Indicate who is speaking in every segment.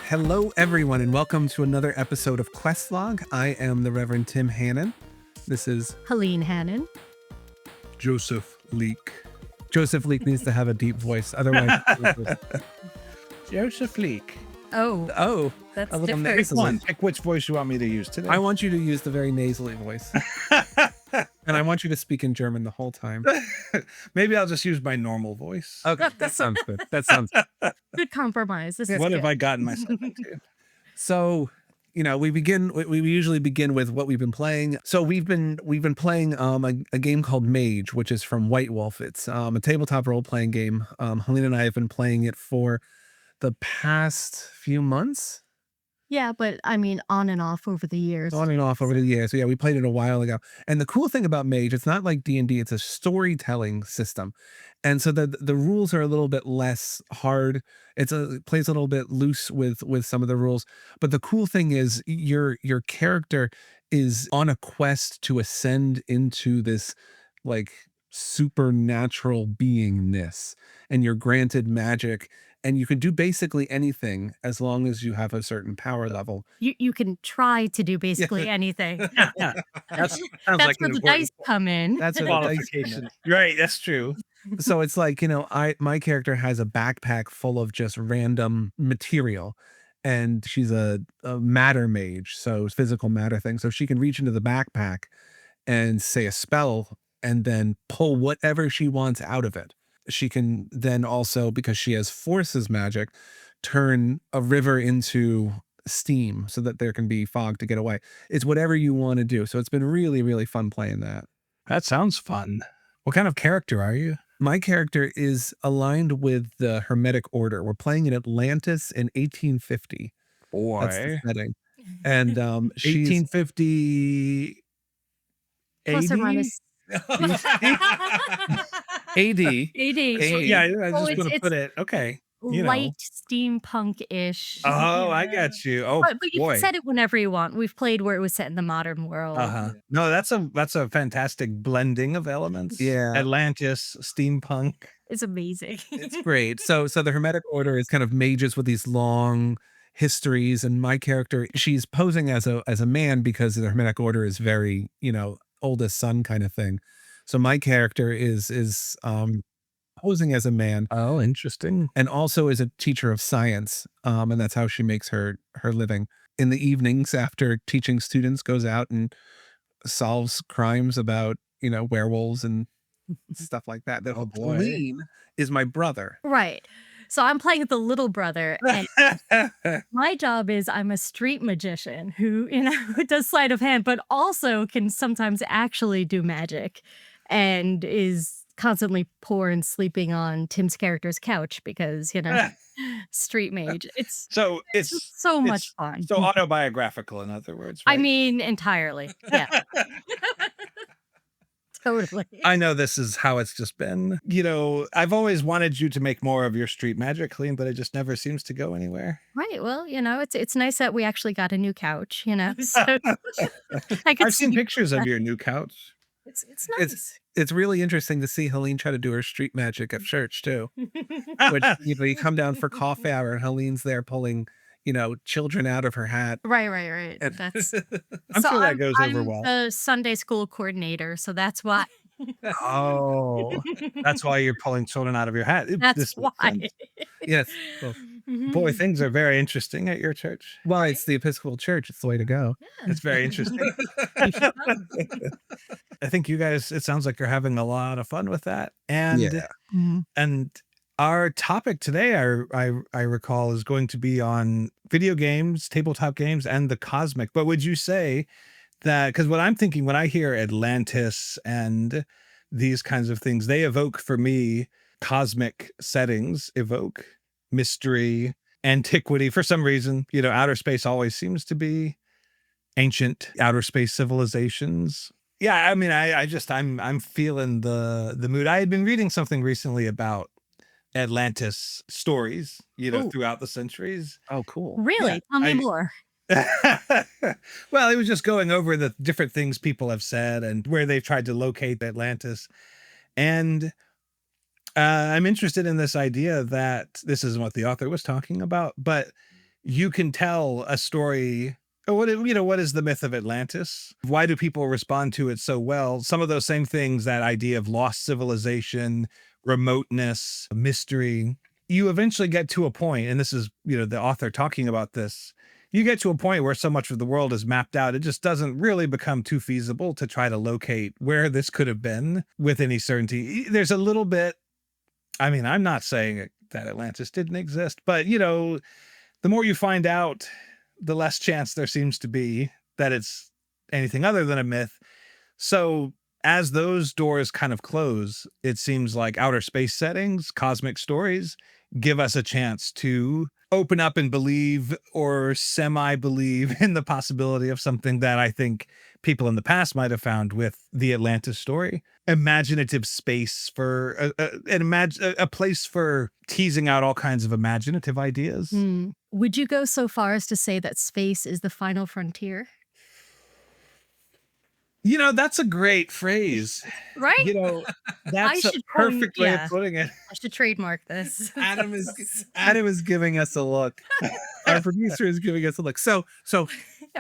Speaker 1: Hello, everyone, and welcome to another episode of Questlog. I am the Reverend Tim Hannon. This is
Speaker 2: Helene Hannon.
Speaker 3: Joseph Leake.
Speaker 1: Joseph Leake needs to have a deep voice, otherwise.
Speaker 3: Joseph Leake.
Speaker 1: Oh,
Speaker 2: That's
Speaker 1: a little
Speaker 2: different.
Speaker 1: nasally.
Speaker 3: Pick which voice you want me to use today.
Speaker 1: I want you to use the very nasally voice, and I want you to speak in German the whole time.
Speaker 3: Maybe I'll just use my normal voice.
Speaker 1: Okay, that sounds good. That sounds
Speaker 2: Good compromise. This is
Speaker 3: What
Speaker 2: good.
Speaker 3: have I gotten myself into?
Speaker 1: so. You know, we usually begin with what we've been playing. So we've been playing a game called Mage, which is from White Wolf. It's a tabletop role playing game. Helene and I have been playing it for the past few months.
Speaker 2: Yeah, but I mean, on and off over the years.
Speaker 1: On and off over the years. So yeah, we played it a while ago. And the cool thing about Mage, it's not like D&D, it's a storytelling system. And so the rules are a little bit less hard. It plays a little bit loose with some of the rules. But the cool thing is your character is on a quest to ascend into this like supernatural beingness, and you're granted magic. And you can do basically anything as long as you have a certain power level.
Speaker 2: You can try to do basically anything.
Speaker 3: Yeah, that's
Speaker 2: That's
Speaker 3: like
Speaker 2: where
Speaker 3: an
Speaker 2: the
Speaker 3: important
Speaker 2: dice come in.
Speaker 1: That's what the dice
Speaker 3: qualification. Right, that's true.
Speaker 1: So it's like, my character has a backpack full of just random material, and she's a matter mage, so physical matter thing. So she can reach into the backpack and say a spell and then pull whatever she wants out of it. She can then also, because she has forces magic, turn a river into steam so that there can be fog to get away. It's whatever you want to do. So it's been really, really fun playing that.
Speaker 3: That sounds fun. What kind of character are you?
Speaker 1: My character is aligned with the Hermetic Order. We're playing in Atlantis in 1850. That's the
Speaker 3: Boy.
Speaker 1: setting. And she's
Speaker 3: 1850
Speaker 2: Plus or minus.
Speaker 1: AD.
Speaker 2: AD.
Speaker 3: Yeah, I was
Speaker 2: Oh,
Speaker 3: just going to
Speaker 2: it's
Speaker 3: put it. Okay. You know.
Speaker 2: light steampunk-ish.
Speaker 3: Oh, I got you. Oh,
Speaker 2: But you
Speaker 3: boy.
Speaker 2: can set it whenever you want. We've played where it was set in the modern world.
Speaker 3: Uh-huh. No, that's a fantastic blending of elements.
Speaker 1: Yeah.
Speaker 3: Atlantis, steampunk.
Speaker 2: It's amazing.
Speaker 1: It's great. So the Hermetic Order is kind of mages with these long histories, and my character, she's posing as a man because the Hermetic Order is very, oldest son kind of thing. So my character is posing as a man.
Speaker 3: Oh, interesting.
Speaker 1: And also is a teacher of science. And that's how she makes her living. In the evenings after teaching students, goes out and solves crimes about, werewolves and stuff like that.
Speaker 3: Oh, boy.
Speaker 1: Helene is my brother.
Speaker 2: Right. So I'm playing the little brother, and my job is I'm a street magician who, does sleight of hand, but also can sometimes actually do magic, and is constantly poor and sleeping on Tim's character's couch because, street mage. It's
Speaker 3: it's
Speaker 2: so much fun.
Speaker 3: So autobiographical, in other words. Right?
Speaker 2: I mean, entirely. Yeah. Totally.
Speaker 3: I know this is how it's just been. I've always wanted you to make more of your street magic, Helene, but it just never seems to go anywhere.
Speaker 2: Right. Well, it's nice that we actually got a new couch, So
Speaker 3: I've seen pictures of your new couch.
Speaker 2: It's nice.
Speaker 1: It's really interesting to see Helene try to do her street magic at church too. Which you come down for coffee hour and Helene's there pulling, children out of her hat.
Speaker 2: Right.
Speaker 1: And-
Speaker 2: That's
Speaker 3: I'm sure that goes over
Speaker 2: I'm
Speaker 3: well.
Speaker 2: the Sunday school coordinator, so that's why.
Speaker 3: Oh, that's why you're pulling children out of your hat.
Speaker 2: That's
Speaker 3: This
Speaker 2: why.
Speaker 3: makes sense.
Speaker 1: Yes. Well,
Speaker 3: Boy, things are very interesting at your church.
Speaker 1: well, it's the Episcopal Church. It's the way to go.
Speaker 3: It's very interesting. I think you guys, it sounds like you're having a lot of fun with that. And
Speaker 1: Yeah.
Speaker 3: and our topic today, I recall, is going to be on video games, tabletop games, and the cosmic. But would you say that, because what I'm thinking when I hear Atlantis and these kinds of things, they evoke for me, cosmic settings evoke mystery, antiquity. For some reason, outer space always seems to be ancient outer space civilizations. Yeah, I mean, I'm feeling the mood. I had been reading something recently about Atlantis stories,
Speaker 1: Ooh.
Speaker 3: throughout the centuries.
Speaker 1: Oh, cool.
Speaker 2: Really?
Speaker 3: Yeah,
Speaker 2: Tell me more.
Speaker 3: Well, it was just going over the different things people have said and where they've tried to locate Atlantis. And I'm interested in this idea that this isn't what the author was talking about, but you can tell a story. What is the myth of Atlantis? Why do people respond to it so well? Some of those same things, that idea of lost civilization, remoteness, mystery. You eventually get to a point, and this is, the author talking about this. You get to a point where so much of the world is mapped out, it just doesn't really become too feasible to try to locate where this could have been with any certainty. There's a little bit, I mean, I'm not saying that Atlantis didn't exist, but the more you find out, the less chance there seems to be that it's anything other than a myth. So as those doors kind of close, it seems like outer space settings, cosmic stories, give us a chance to open up and believe, or semi-believe, in the possibility of something that I think people in the past might have found with the Atlantis story. Imaginative space for a place for teasing out all kinds of imaginative ideas.
Speaker 2: Would you go so far as to say that space is the final frontier?
Speaker 3: That's a great phrase.
Speaker 2: Right?
Speaker 3: That's a perfect way of putting it.
Speaker 2: I should trademark this.
Speaker 1: Adam is giving us a look. Our producer is giving us a look. So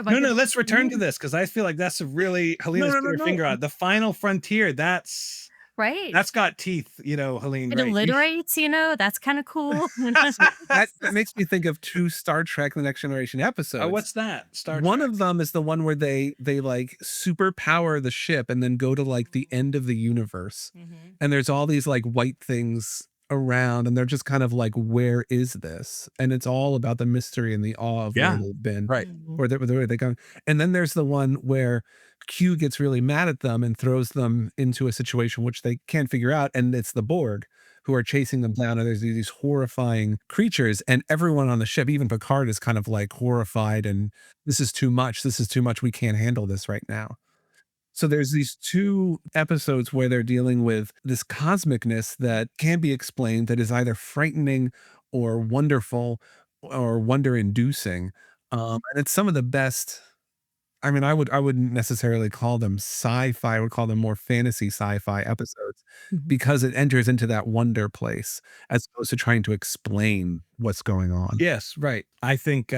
Speaker 3: No, let's return to this, because I feel like that's a really, Helene's put her finger on it. The final frontier. That's got teeth, Helene.
Speaker 2: It alliterates, that's kind of cool.
Speaker 1: that makes me think of 2 Star Trek: The Next Generation episodes.
Speaker 3: Oh, what's that? Star Trek.
Speaker 1: One of them is the one where they like superpower the ship and then go to like the end of the universe. And there's all these like white things around, and they're just kind of like, where is this? And it's all about the mystery and the awe of where they've been,
Speaker 3: right,
Speaker 1: or where they come. And then there's the one where Q gets really mad at them and throws them into a situation which they can't figure out, and it's the Borg who are chasing them down, and there's these horrifying creatures, and everyone on the ship, even Picard, is kind of like horrified, and this is too much, we can't handle this right now. So there's these 2 episodes where they're dealing with this cosmicness that can be explained, that is either frightening or wonderful or wonder-inducing. And it's some of the best. I mean, I wouldn't necessarily call them sci-fi. I would call them more fantasy sci-fi episodes, because it enters into that wonder place as opposed to trying to explain what's going on.
Speaker 3: Yes, right. I think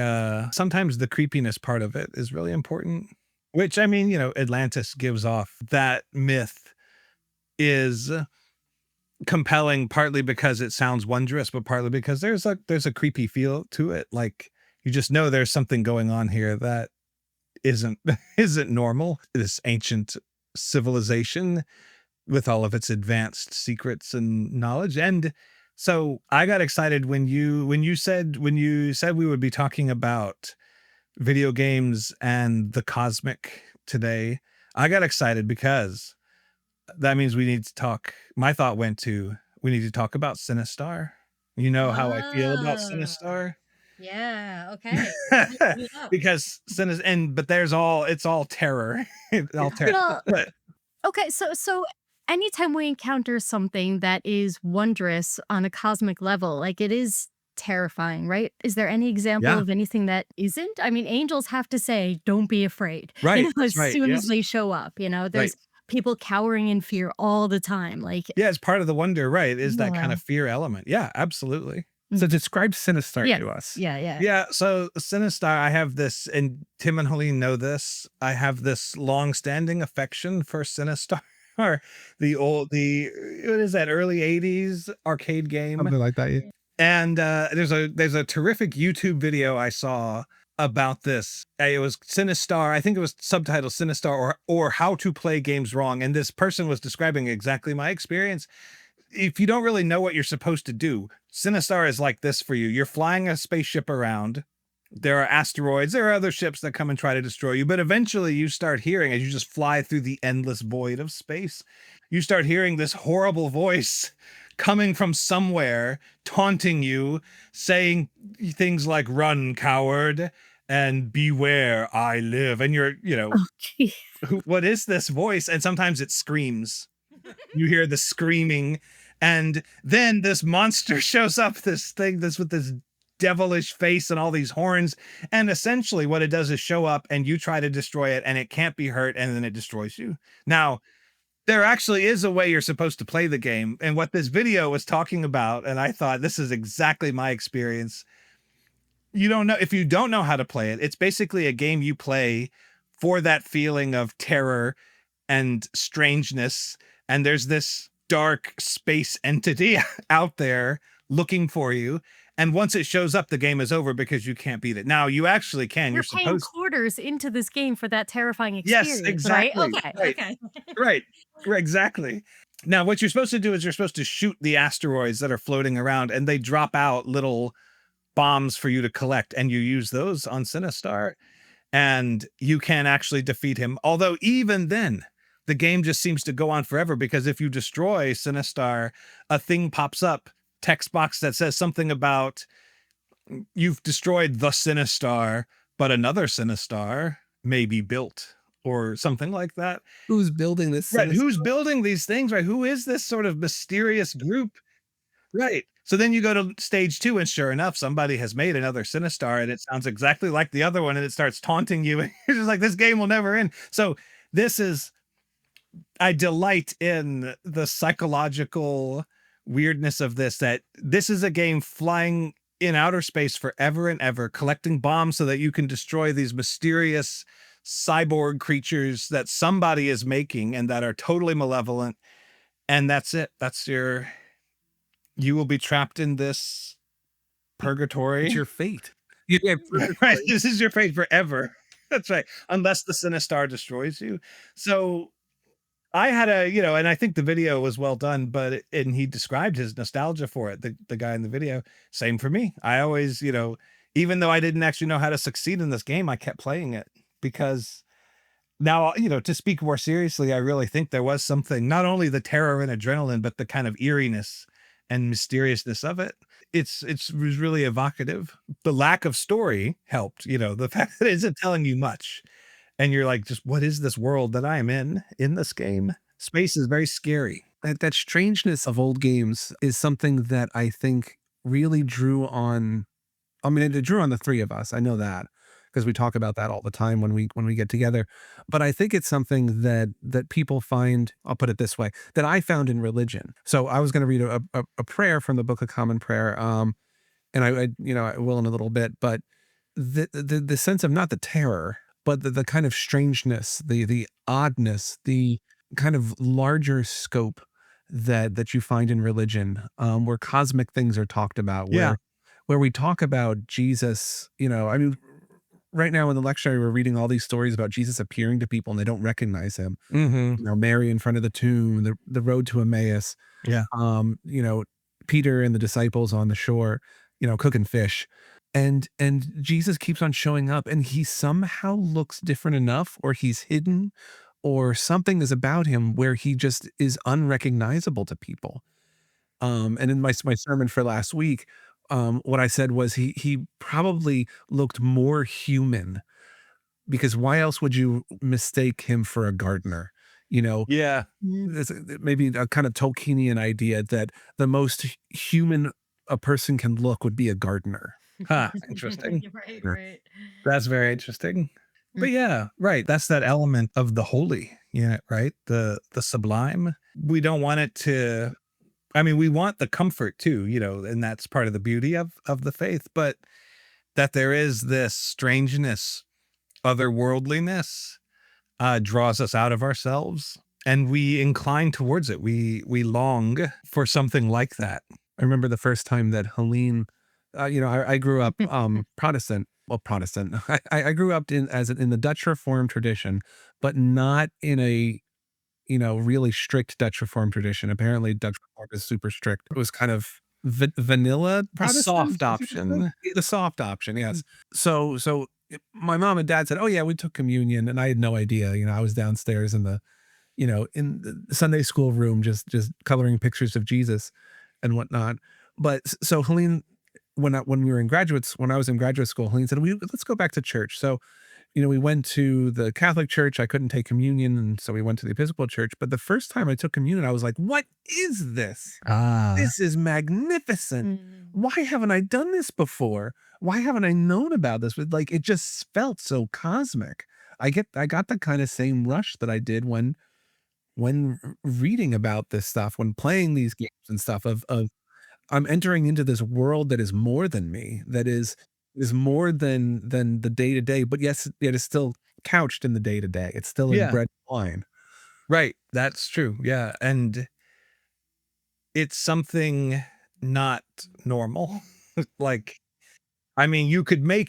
Speaker 3: sometimes the creepiness part of it is really important. Which, I mean, Atlantis gives off that myth is compelling, partly because it sounds wondrous, but partly because there's a creepy feel to it. Like, you just know there's something going on here that isn't normal. This ancient civilization with all of its advanced secrets and knowledge. And so I got excited when you said we would be talking about video games and the cosmic today. I got excited because that means we need to talk. My thought went to, we need to talk about Sinistar. You know how I feel about Sinistar?
Speaker 2: Yeah, okay.
Speaker 3: Because but it's all terror. It's all terror.
Speaker 2: Well,
Speaker 3: But
Speaker 2: okay, so anytime we encounter something that is wondrous on a cosmic level, like, it is terrifying, right? Is there any example of anything that isn't? I mean, angels have to say, "Don't be afraid,"
Speaker 3: right,
Speaker 2: as
Speaker 3: right,
Speaker 2: soon
Speaker 3: yes.
Speaker 2: as they show up. There's
Speaker 3: Right.
Speaker 2: people cowering in fear all the time. Like,
Speaker 3: Yeah, it's part of the wonder, right? Is that kind
Speaker 2: Yeah.
Speaker 3: of fear element. Yeah, absolutely.
Speaker 1: So describe Sinistar
Speaker 2: Yeah.
Speaker 1: to us.
Speaker 2: yeah.
Speaker 3: Yeah, so Sinistar, I have this, and Tim and Helene know this, I have this long-standing affection for Sinistar. What is that, early 80s arcade game?
Speaker 1: Something like that. Yeah.
Speaker 3: And there's a terrific YouTube video I saw about this. It was Sinistar. I think it was subtitled Sinistar or How to Play Games Wrong. And this person was describing exactly my experience. If you don't really know what you're supposed to do, Sinistar is like this for you. You're flying a spaceship around. There are asteroids. There are other ships that come and try to destroy you. But eventually you start hearing, as you just fly through the endless void of space, you start hearing this horrible voice coming from somewhere, taunting you, saying things like, "Run, coward," and "Beware, I live." And you're,
Speaker 2: Okay.
Speaker 3: what is this voice? And sometimes it screams. You hear the screaming. And then this monster shows up, this with this devilish face and all these horns. And essentially what it does is show up and you try to destroy it and it can't be hurt. And then it destroys you. Now, there actually is a way you're supposed to play the game. And what this video was talking about, and I thought this is exactly my experience. you don't know if you don't know how to play it. It's basically a game you play for that feeling of terror and strangeness. And there's this dark space entity out there looking for you. And once it shows up, the game is over because you can't beat it. Now you actually can. You're
Speaker 2: You're paying
Speaker 3: supposed.
Speaker 2: quarters into this game for that terrifying
Speaker 3: Yes,
Speaker 2: experience, right?
Speaker 3: exactly.
Speaker 2: Okay,
Speaker 3: Right.
Speaker 2: okay.
Speaker 3: Right. Right. Exactly. Now, what you're supposed to do is you're supposed to shoot the asteroids that are floating around, and they drop out little bombs for you to collect, and you use those on Sinistar, and you can actually defeat him. Although even then, the game just seems to go on forever because if you destroy Sinistar, a thing pops up, text box that says something about you've destroyed the Sinistar, but another Sinistar may be built or something like that.
Speaker 1: Who's building this
Speaker 3: Right.
Speaker 1: sinister?
Speaker 3: Who's building these things? Right. Who is this sort of mysterious group? Right. So then you go to stage 2, and sure enough, somebody has made another Sinistar, and it sounds exactly like the other one, and it starts taunting you. And you're just like, this game will never end. So this is, I delight in the psychological weirdness of this, that this is a game flying in outer space forever and ever, collecting bombs so that you can destroy these mysterious cyborg creatures that somebody is making and that are totally malevolent. And that's it. That's your, you will be trapped in this purgatory.
Speaker 1: It's your fate. You have
Speaker 3: Right. This is your fate forever. That's right. Unless the Sinistar destroys you. So I had a, and I think the video was well done, but and he described his nostalgia for it, the guy in the video. Same for me. I always, even though I didn't actually know how to succeed in this game, I kept playing it because now, to speak more seriously, I really think there was something, not only the terror and adrenaline, but the kind of eeriness and mysteriousness of it. It was really evocative. The lack of story helped, the fact that it isn't telling you much. And you're like, just what is this world that I am in this game? Space is very scary.
Speaker 1: that strangeness of old games is something that I think really drew on. I mean, it drew on the three of us. I know that because we talk about that all the time when we get together. But I think it's something that people find. I'll put it this way: that I found in religion. So I was going to read a prayer from the Book of Common Prayer, and I will in a little bit, but the sense of not the terror, but the kind of strangeness, the oddness, the kind of larger scope that you find in religion, where cosmic things are talked about,
Speaker 3: Yeah.
Speaker 1: where we talk about Jesus. I mean, right now in the lectionary, we're reading all these stories about Jesus appearing to people and they don't recognize him.
Speaker 3: Mm-hmm.
Speaker 1: Mary in front of the tomb, the road to Emmaus,
Speaker 3: Yeah.
Speaker 1: you know, Peter and the disciples on the shore, cooking fish. And Jesus keeps on showing up and he somehow looks different enough, or he's hidden, or something is about him where he just is unrecognizable to people. And in my sermon for last week, what I said was he probably looked more human, because why else would you mistake him for a gardener? You know,
Speaker 3: Yeah.
Speaker 1: there's maybe a kind of Tolkienian idea that the most human a person can look would be a gardener.
Speaker 3: Huh. Interesting.
Speaker 2: Right,
Speaker 1: Sure.
Speaker 2: right.
Speaker 3: That's very interesting. But yeah, right. That's that element of the holy. Yeah, right. The sublime. We don't want it to, I mean, we want the comfort too, and that's part of the beauty of the faith, but that there is this strangeness, otherworldliness, draws us out of ourselves, and we incline towards it. We long for something like that.
Speaker 1: I remember the first time that Helene, I grew up Protestant. Well, Protestant. I grew up in the Dutch Reformed tradition, but not in a really strict Dutch Reformed tradition. Apparently, Dutch Reformed is super strict. It was kind of vanilla
Speaker 3: The
Speaker 1: Protestant,
Speaker 3: soft option.
Speaker 1: the soft option. Yes. So my mom and dad said, "Oh yeah, we took communion," and I had no idea. I was downstairs in the Sunday school room, just coloring pictures of Jesus and whatnot. But so Helene, when we were in when I was in graduate school, Helene said, let's go back to church. So, we went to the Catholic church. I couldn't take communion, and so we went to the Episcopal church. But the first time I took communion, I was like, what is this?
Speaker 3: Ah.
Speaker 1: This is magnificent. Why haven't I done this before? Why haven't I known about this? But like, it just felt so cosmic. I got the kind of same rush that I did when reading about this stuff, when playing these games and stuff of I'm entering into this world that is more than me, that is is more than the day to day, but yes, it is still couched in the day to day. It's still in
Speaker 3: Yeah,
Speaker 1: bread and wine.
Speaker 3: right. That's true. Yeah, and it's something not normal. Like, I mean, you could try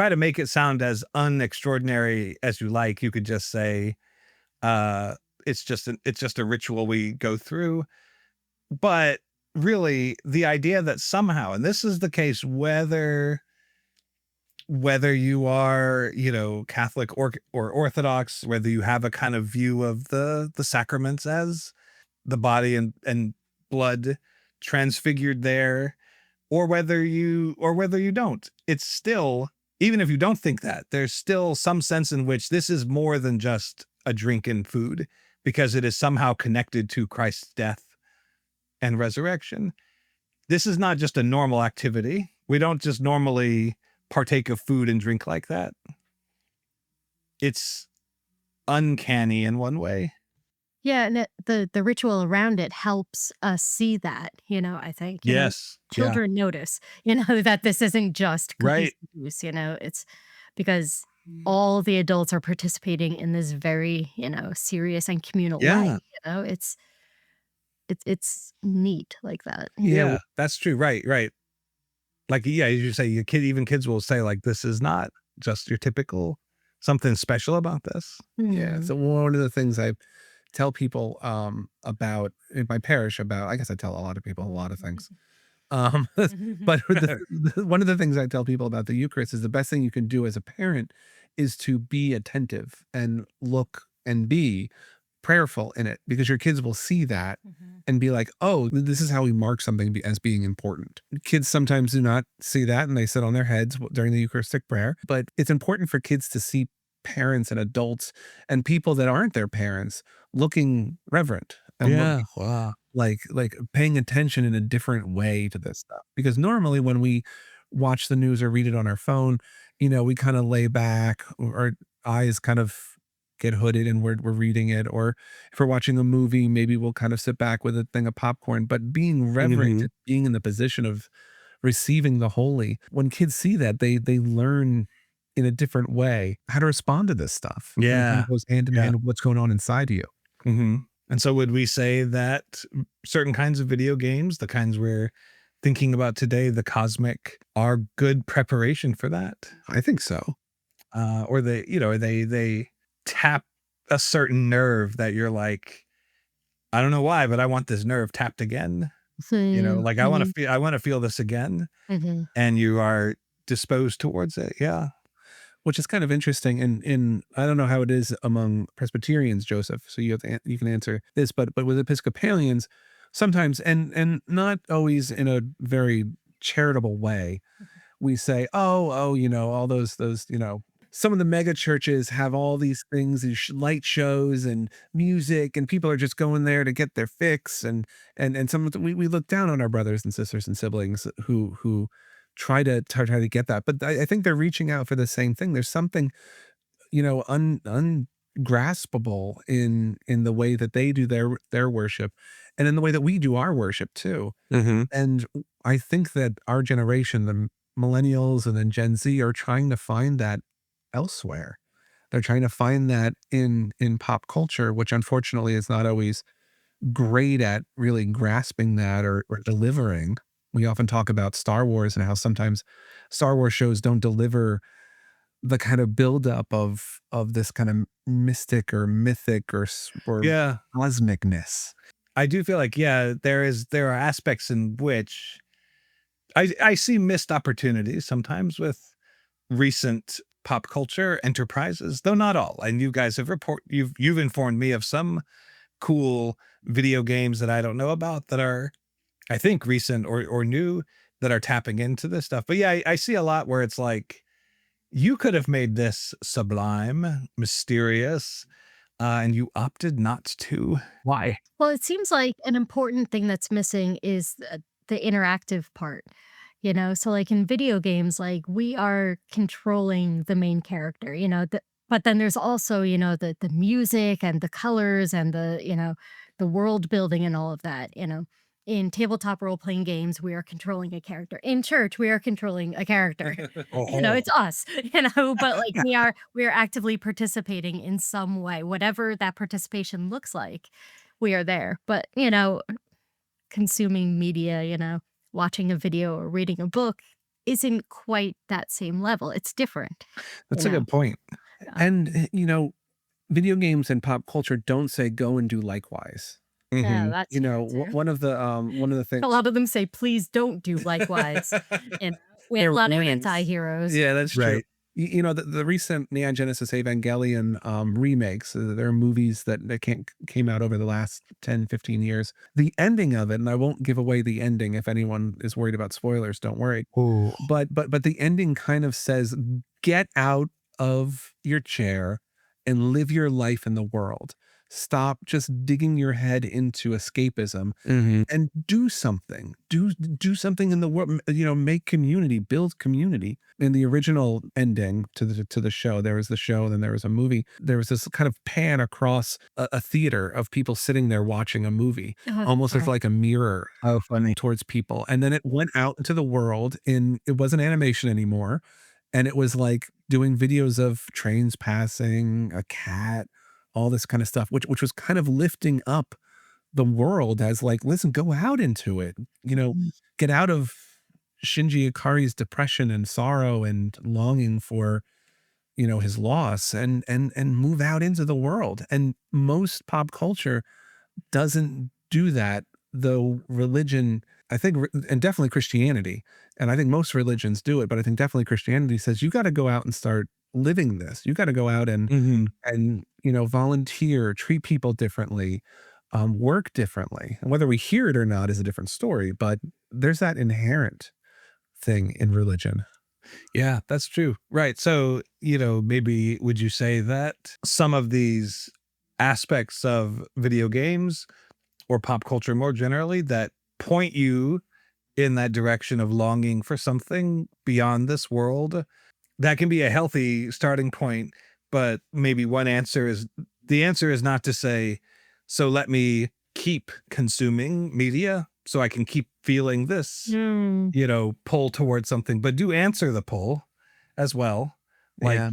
Speaker 3: to make it sound as unextraordinary as you like. You could just say, uh, it's just a ritual we go through. But really, the idea that somehow, and this is the case whether you are, Catholic or Orthodox, whether you have a kind of view of the sacraments as the body and blood transfigured there, or whether you don't, it's still, even if you don't think that, there's still some sense in which this is more than just a drink and food, because it is somehow connected to Christ's death and resurrection. This is not just a normal activity. We don't just normally partake of food and drink like that. It's uncanny in one way.
Speaker 2: Yeah, and the ritual around it helps us see that, I think,
Speaker 3: Yes. Yeah.
Speaker 2: children notice, that this isn't just cookies
Speaker 3: Right.
Speaker 2: and juice, it's because all the adults are participating in this very, serious and communal
Speaker 3: Yeah.
Speaker 2: way, it's neat like that.
Speaker 1: Yeah,
Speaker 3: Yeah. That's true. Right. Right. Like, yeah, as you say, even kids will say, like, this is not just your typical something special about this.
Speaker 1: yeah.
Speaker 2: Mhm.
Speaker 1: So one of the things I tell people about in my parish about, I guess I tell a lot of people a lot of things. But one of the things I tell people about the Eucharist is the best thing you can do as a parent is to be attentive and look and be prayerful in it, because your kids will see that
Speaker 2: Mhm.
Speaker 1: and be like, oh, this is how we mark something as being important. Kids sometimes do not see that and they sit on their heads during the Eucharistic prayer, but it's important for kids to see parents and adults and people that aren't their parents looking reverent and
Speaker 3: Yeah.
Speaker 1: looking
Speaker 3: Wow.
Speaker 1: like paying attention in a different way to this stuff. Because normally when we watch the news or read it on our phone, we kind of lay back, or our eyes kind of get hooded and we're reading it. Or if we're watching a movie, maybe we'll kind of sit back with a thing of popcorn. But being reverent
Speaker 3: Mhm.
Speaker 1: and being in the position of receiving the holy, when kids see that, they learn in a different way how to respond to this stuff. And it kind
Speaker 3: Yeah.
Speaker 1: of goes hand in
Speaker 3: Yeah.
Speaker 1: hand with what's going on inside of you.
Speaker 3: Mhm. And so would we say that certain kinds of video games, the kinds we're thinking about today, the cosmic, are good preparation for that?
Speaker 1: I think so.
Speaker 3: Or they tap a certain nerve that you're like, I don't know why, but I want this nerve tapped again.
Speaker 2: So,
Speaker 3: Like,
Speaker 2: mhm,
Speaker 3: I want to feel this again,
Speaker 2: mhm,
Speaker 3: and you are disposed towards it. Yeah.
Speaker 1: Which is kind of interesting. In I don't know how it is among Presbyterians, Joseph. So you can answer this, but with Episcopalians, sometimes, and not always in a very charitable way, we say, oh, all those, some of the mega churches have all these things, these light shows and music, and people are just going there to get their fix. And some of we look down on our brothers and sisters and siblings who try to get that. But I think they're reaching out for the same thing. There's something, ungraspable in the way that they do their worship, and in the way that we do our worship too.
Speaker 3: Mhm.
Speaker 1: And I think that our generation, the millennials and then Gen Z, are trying to find that elsewhere. They're trying to find that in pop culture, which unfortunately is not always great at really grasping that or delivering. We often talk about Star Wars and how sometimes Star Wars shows don't deliver the kind of buildup of this kind of mystic or mythic or
Speaker 3: Yeah.
Speaker 1: cosmicness.
Speaker 3: I do feel like, yeah, there are aspects in which I see missed opportunities sometimes with recent pop culture enterprises, though not all. And you guys you've informed me of some cool video games that I don't know about that are, I think, recent or new, that are tapping into this stuff. But yeah, I see a lot where it's like, you could have made this sublime, mysterious, and you opted not to. Why?
Speaker 2: Well, it seems like an important thing that's missing is the interactive part, So, like in video games, like we are controlling the main character, but then there's also, the music and the colors and the world building and all of that. in tabletop role playing games, we are controlling a character. In church, we are controlling a character.
Speaker 3: Oh,
Speaker 2: It's us, but like we are actively participating in some way, whatever that participation looks like, we are there. But, consuming media, watching a video or reading a book isn't quite that same level. It's different, you
Speaker 3: that's a
Speaker 2: know.
Speaker 3: good point.
Speaker 2: Yeah.
Speaker 1: And, video games and pop culture don't say go and do likewise.
Speaker 2: Yeah,
Speaker 3: Mhm.
Speaker 2: that's true too.
Speaker 1: One of the
Speaker 2: A
Speaker 1: things.
Speaker 2: lot of them say, "Please don't do likewise." And we have a lot of anti-heroes.
Speaker 1: Yeah, that's true.
Speaker 3: Right.
Speaker 1: The recent Neon Genesis Evangelion remakes, there are movies that came out over the last 10, 15 years. The ending of it, and I won't give away the ending if anyone is worried about spoilers, don't worry.
Speaker 3: Oh,
Speaker 1: But the ending kind of says, get out of your chair and live your life in the world. Stop just digging your head into escapism
Speaker 3: mhm.
Speaker 1: and do something. Do something in the world. Make community, build community. In the original ending to the show, there was the show, then there was a movie. There was this kind of pan across a theater of people sitting there watching a movie,
Speaker 2: Oh,
Speaker 1: almost as
Speaker 2: sorry.
Speaker 1: like a mirror
Speaker 3: Oh, funny.
Speaker 1: towards people. And then it went out into the world, and it wasn't animation anymore. And it was like doing videos of trains passing, a cat, all this kind of stuff, which was kind of lifting up the world as like, listen, go out into it, get out of Shinji Ikari's depression and sorrow and longing for, his loss, and move out into the world. And most pop culture doesn't do that, though religion, I think, and definitely Christianity, and I think most religions do it, but I think definitely Christianity says you got to go out and start living this. You got to go out
Speaker 3: Mhm.
Speaker 1: and volunteer, treat people differently, work differently. And whether we hear it or not is a different story, but there's that inherent thing in religion.
Speaker 3: Yeah, that's true. Right. So, maybe would you say that some of these aspects of video games or pop culture more generally that point you in that direction of longing for something beyond this world, that can be a healthy starting point, but maybe the answer is not to say, so let me keep consuming media so I can keep feeling this,
Speaker 2: Mm.
Speaker 3: pull towards something, but do answer the pull as well. Like,
Speaker 1: Yeah.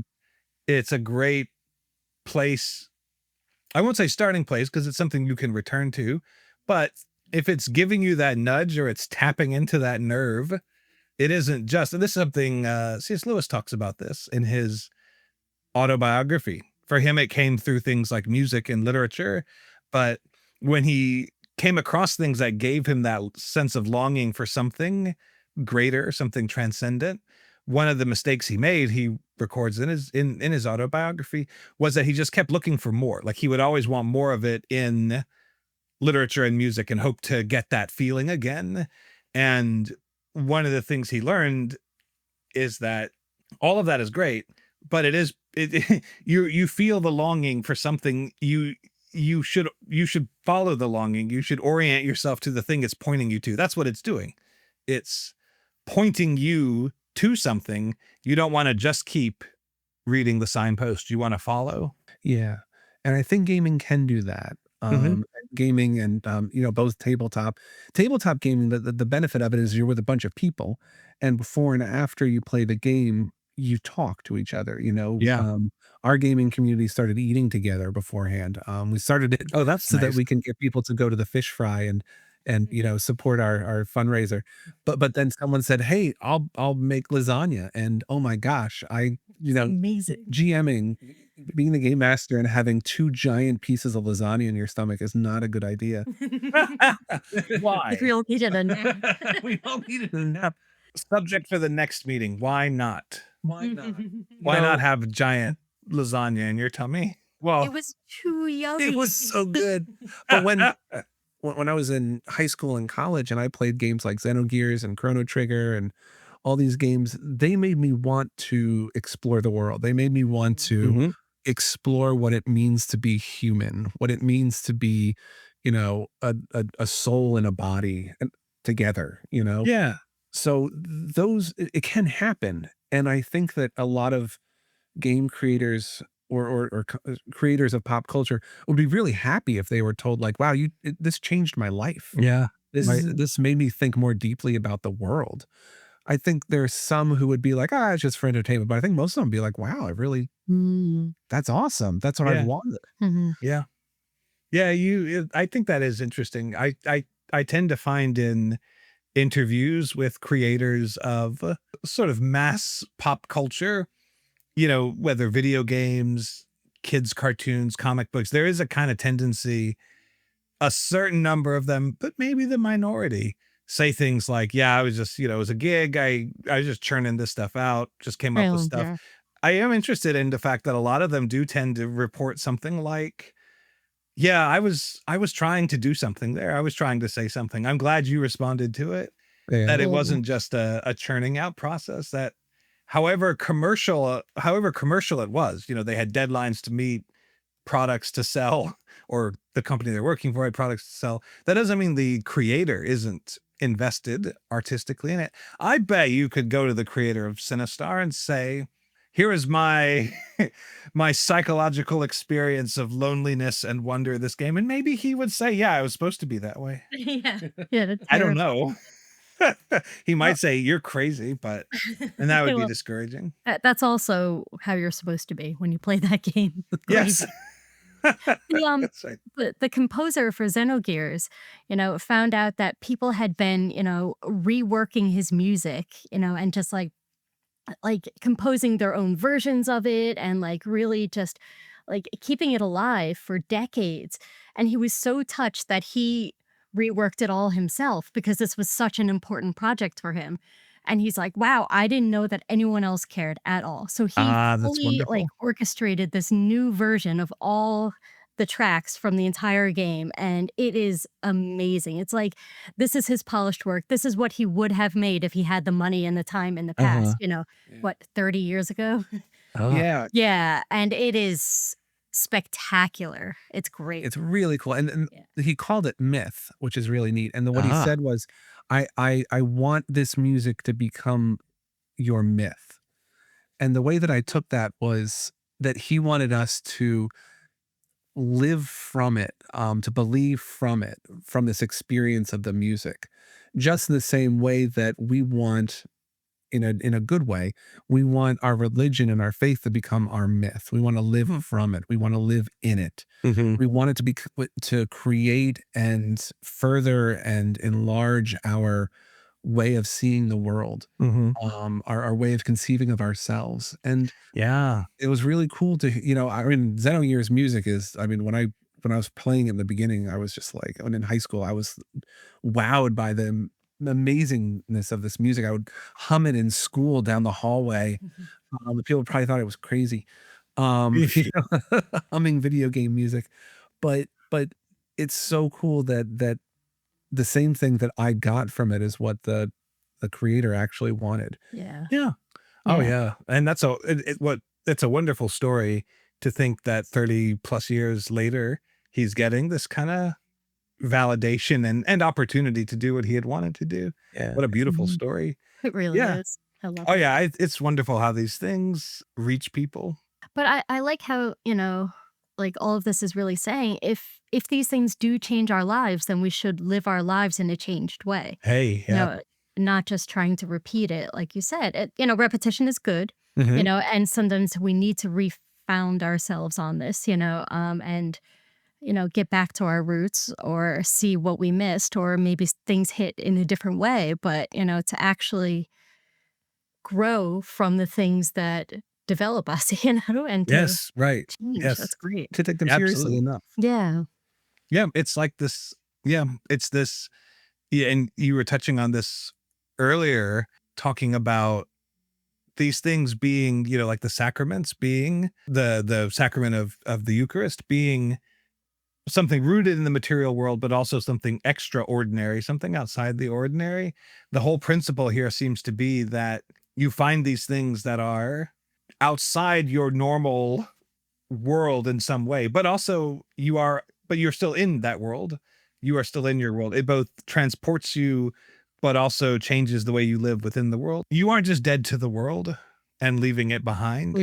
Speaker 3: it's a great place. I won't say starting place because it's something you can return to, but if it's giving you that nudge or it's tapping into that nerve, it isn't just, and this is something C.S. Lewis talks about this in his autobiography. For him, it came through things like music and literature, but when he came across things that gave him that sense of longing for something greater, something transcendent, one of the mistakes he made, he records in his autobiography, was that he just kept looking for more. Like he would always want more of it in literature and music and hope to get that feeling again. And one of the things he learned is that all of that is great, but you feel the longing for something. You should follow the longing. You should orient yourself to the thing it's pointing you to. That's what it's doing. It's pointing you to something. You don't want to just keep reading the signpost. You want to follow.
Speaker 1: Yeah. And I think gaming can do that.
Speaker 3: Mhm.
Speaker 1: Gaming and, both tabletop gaming, the benefit of it is you're with a bunch of people, and before and after you play the game, you talk to each other,
Speaker 3: Yeah.
Speaker 1: our gaming community started eating together beforehand. We started it
Speaker 3: Oh, that's
Speaker 1: so that
Speaker 3: nice.
Speaker 1: we can get people to go to the fish fry and support our fundraiser. But then someone said, "Hey, I'll make lasagna." And oh my gosh,
Speaker 2: Amazing.
Speaker 1: GMing, being the game master and having 2 giant pieces of lasagna in your stomach is not a good idea.
Speaker 2: Like we
Speaker 3: Why?
Speaker 2: all needed a nap.
Speaker 1: We all needed a nap.
Speaker 3: Subject for the next meeting. Why not?
Speaker 1: Why not?
Speaker 3: Why not have giant lasagna in your tummy?
Speaker 2: It
Speaker 3: Well,
Speaker 2: was too
Speaker 1: It
Speaker 2: yummy.
Speaker 1: was so good. But when I was in high school and college and I played games like Xenogears and Chrono Trigger and all these games, they made me want to explore the world. They made me want to
Speaker 3: Mhm.
Speaker 1: explore what it means to be human, what it means to be, a soul and a body and together.
Speaker 3: Yeah.
Speaker 1: So those it can happen. And I think that a lot of game creators or creators of pop culture would be really happy if they were told like, wow, this changed my life.
Speaker 3: Yeah. Right.
Speaker 1: this made me think more deeply about the world. I think there's some who would be like, "Ah, it's just for entertainment," but I think most of them be like, "Wow, I really
Speaker 2: Mm.
Speaker 1: that's awesome. That's what I've
Speaker 3: Yeah.
Speaker 1: wanted."
Speaker 2: Mhm.
Speaker 3: Yeah. Yeah, I think that is interesting. I tend to find in interviews with creators of sort of mass pop culture, whether video games, kids cartoons, comic books, there is a kind of tendency, a certain number of them, but maybe the minority, say things like, "Yeah, I was just, it was a gig. I was just churning this stuff out, just came up with
Speaker 2: Oh,
Speaker 3: stuff."
Speaker 2: yeah.
Speaker 3: I am interested in the fact that a lot of them do tend to report something like, "Yeah, I was trying to do something there. I was trying to say something. I'm glad you responded to it."
Speaker 1: Yeah.
Speaker 3: That it
Speaker 2: Mhm.
Speaker 3: wasn't just a churning out process, that however commercial it was, they had deadlines to meet, products to sell, or the company they're working for had products to sell. That doesn't mean the creator isn't invested artistically in it. I bet you could go to the creator of Sinistar and say, "Here is my my psychological experience of loneliness and wonder in this game." And maybe he would say, "Yeah, I was supposed to be that way."
Speaker 2: Yeah. Yeah, that's
Speaker 3: I don't
Speaker 2: terrible.
Speaker 3: know. He
Speaker 2: Well
Speaker 3: might say, "You're crazy," but and that would be
Speaker 2: well,
Speaker 3: discouraging.
Speaker 2: that's also how you're supposed to be when you play that game.
Speaker 3: Yes.
Speaker 2: Crazy. The,
Speaker 3: That's right.
Speaker 2: the composer for Xenogears, found out that people had been, reworking his music, and just like composing their own versions of it and like really just like keeping it alive for decades. And he was so touched that he reworked it all himself because this was such an important project for him. And he's like, wow, I didn't know that anyone else cared at all. So he
Speaker 3: Ah, that's
Speaker 2: fully like
Speaker 3: wonderful.
Speaker 2: orchestrated this new version of all the tracks from the entire game. And it is amazing. It's like, this is his polished work. This is what he would have made if he had the money and the time in the past,
Speaker 1: Uh-huh.
Speaker 3: Yeah.
Speaker 2: what, 30 years ago?
Speaker 1: Oh,
Speaker 3: Yeah.
Speaker 2: Yeah, and it is spectacular. It's great.
Speaker 1: it's really cool, and
Speaker 2: Yeah.
Speaker 1: he called it myth, which is really neat, and then what he
Speaker 3: Ah.
Speaker 1: said was, I want this music to become your myth." And the way that I took that was that he wanted us to live from it, to believe from it, from this experience of the music, just in the same way that we want, in a good way, we want our religion and our faith to become our myth. We want to live from it. We want to live in it.
Speaker 3: Mhm.
Speaker 1: We want it to be to create and further and enlarge our way of seeing the world,
Speaker 3: Mhm.
Speaker 1: our way of conceiving of ourselves. And
Speaker 3: Yeah.
Speaker 1: it was really cool to, I mean, Xenogears music is, I mean, when I was playing in the beginning, I was just like, when in high school, I was wowed by the amazingness of this music. I would hum it in school down the hallway.
Speaker 2: Mhm.
Speaker 1: The people probably thought I was crazy, humming video game music, but it's so cool that the same thing that I got from it is what the creator actually wanted.
Speaker 2: Yeah.
Speaker 3: Yeah. Oh,
Speaker 2: Yeah.
Speaker 3: yeah. And that's it's a wonderful story to think that 30 plus years later, he's getting this kinda validation and opportunity to do what he had wanted to do.
Speaker 1: Yeah.
Speaker 3: What a beautiful
Speaker 2: Mhm.
Speaker 3: story.
Speaker 2: It really
Speaker 3: Yeah.
Speaker 2: is. I love
Speaker 3: Oh,
Speaker 2: it.
Speaker 3: yeah, it's wonderful how these things reach people.
Speaker 2: But I like how, like all of this is really saying if these things do change our lives, then we should live our lives in a changed way.
Speaker 3: Hey,
Speaker 2: You
Speaker 3: yeah.
Speaker 2: know, not just trying to repeat it, like you said. Repetition is good,
Speaker 3: Mhm.
Speaker 2: and sometimes we need to refound ourselves on this, and get back to our roots or see what we missed, or maybe things hit in a different way. But, to actually grow from the things that develop us, and to
Speaker 3: Yes, right.
Speaker 2: change. That's
Speaker 3: Yes.
Speaker 2: great.
Speaker 1: To take them seriously
Speaker 3: Absolutely.
Speaker 1: enough.
Speaker 2: Yeah.
Speaker 3: Yeah, it's like this, yeah, it's this, yeah, and you were touching on this earlier, talking about these things being, like the sacraments being the sacrament of the Eucharist being something rooted in the material world, but also something extraordinary, something outside the ordinary. The whole principle here seems to be that you find these things that are outside your normal world in some way, but also but you're still in that world. You are still in your world. It both transports you, but also changes the way you live within the world. You aren't just dead to the world. and leaving it behind.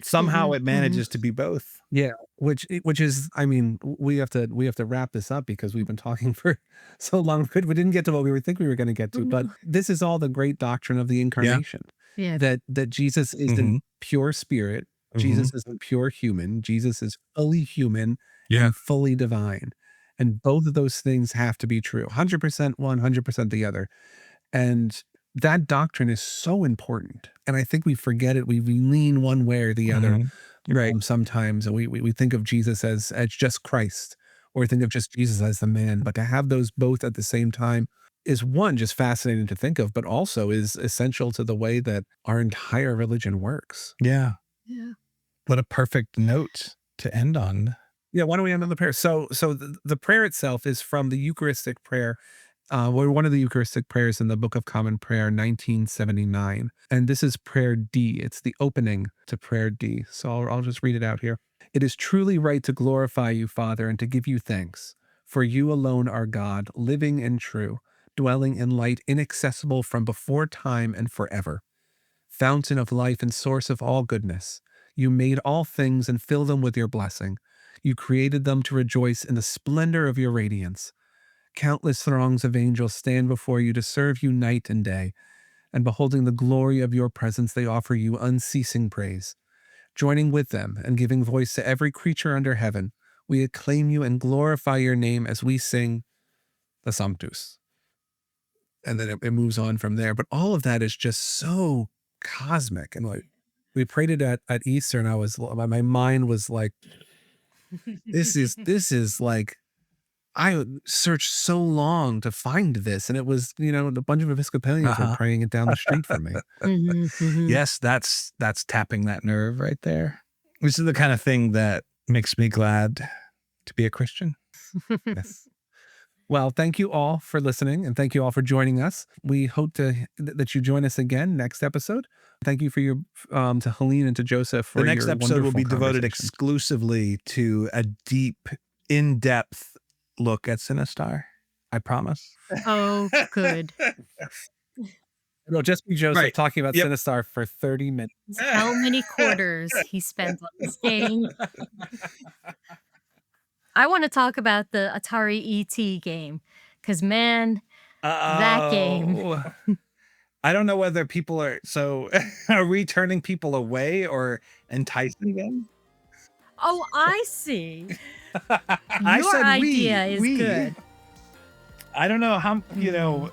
Speaker 3: Somehow
Speaker 2: Mhm,
Speaker 3: it
Speaker 2: mhm.
Speaker 3: manages to be both.
Speaker 1: Yeah, which is, I mean, we have to wrap this up because we've been talking for so long. We didn't get to what we were think we were going to get
Speaker 2: Oh,
Speaker 1: to, but
Speaker 2: no.
Speaker 1: this is all the great doctrine of the
Speaker 3: Yeah.
Speaker 1: incarnation.
Speaker 2: Yeah.
Speaker 1: That Jesus isn't
Speaker 3: Hmm.
Speaker 1: pure spirit,
Speaker 3: Hmm.
Speaker 1: Jesus isn't pure human, Jesus is fully human
Speaker 3: Yeah.
Speaker 1: and fully divine. And both of those things have to be true. 100% one, 100% the other. And that doctrine is so important. And I think we forget it. We lean one way or the other
Speaker 3: Hmm. Right.
Speaker 1: sometimes. And we think of Jesus as just Christ, or think of just Jesus as the man. But to have those both at the same time is, one, just fascinating to think of, but also is essential to the way that our entire religion works.
Speaker 3: Yeah.
Speaker 2: Yeah.
Speaker 3: What a perfect note to end on.
Speaker 1: Yeah, why don't we end on the prayer? So the prayer itself is from the Eucharistic prayer, one of the Eucharistic prayers in the Book of Common Prayer, 1979. And this is prayer D. It's the opening to prayer D. So I'll just read it out here. It is truly right to glorify you, Father, and to give you thanks. For you alone are God, living and true, dwelling in light inaccessible from before time and forever. Fountain of life and source of all goodness. You made all things and fill them with your blessing. You created them to rejoice in the splendor of your radiance. Countless throngs of angels stand before you to serve you night and day, and beholding the glory of your presence, they offer you unceasing praise. Joining with them and giving voice to every creature under heaven, we acclaim you and glorify your name as we sing the Sanctus. And then it moves on from there. But all of that is just so cosmic. And like, we prayed it at Easter, and my mind was like, this is like, I searched so long to find this, and it was, a bunch of Episcopalians were
Speaker 3: Uh-huh.
Speaker 1: praying it down the street from me.
Speaker 2: Mhm, mhm.
Speaker 3: Yes, that's tapping that nerve right there. This is the kind of thing that makes me glad to be a Christian.
Speaker 1: Yes. Well, thank you all for listening, and thank you all for joining us. We hope that you join us again next episode. Thank you for your to Helene and to Joseph
Speaker 3: The
Speaker 1: for
Speaker 3: next
Speaker 1: your
Speaker 3: episode will
Speaker 1: wonderful
Speaker 3: be devoted
Speaker 1: conversation.
Speaker 3: exclusively to a deep, in-depth look at Sinistar. I promise.
Speaker 2: Oh, good.
Speaker 1: It'll just be Joseph
Speaker 3: Right.
Speaker 1: talking about
Speaker 3: Yep.
Speaker 1: Sinistar for 30 minutes.
Speaker 2: How many quarters he spent on this game. I wanna talk about the Atari ET game, because man, that game.
Speaker 3: Oh. I don't know whether people are are we turning people away or enticing them?
Speaker 2: Oh, I see.
Speaker 3: I
Speaker 2: Your
Speaker 3: said
Speaker 2: idea is
Speaker 3: we.
Speaker 2: good.
Speaker 3: I don't know how,
Speaker 1: Well,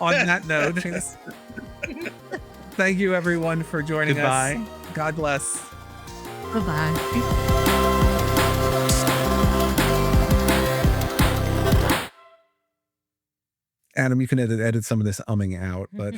Speaker 1: on that note, thank you everyone for joining
Speaker 3: Goodbye.
Speaker 1: us. God bless.
Speaker 2: Bye-bye.
Speaker 1: Adam, you can edit some of this umming out, but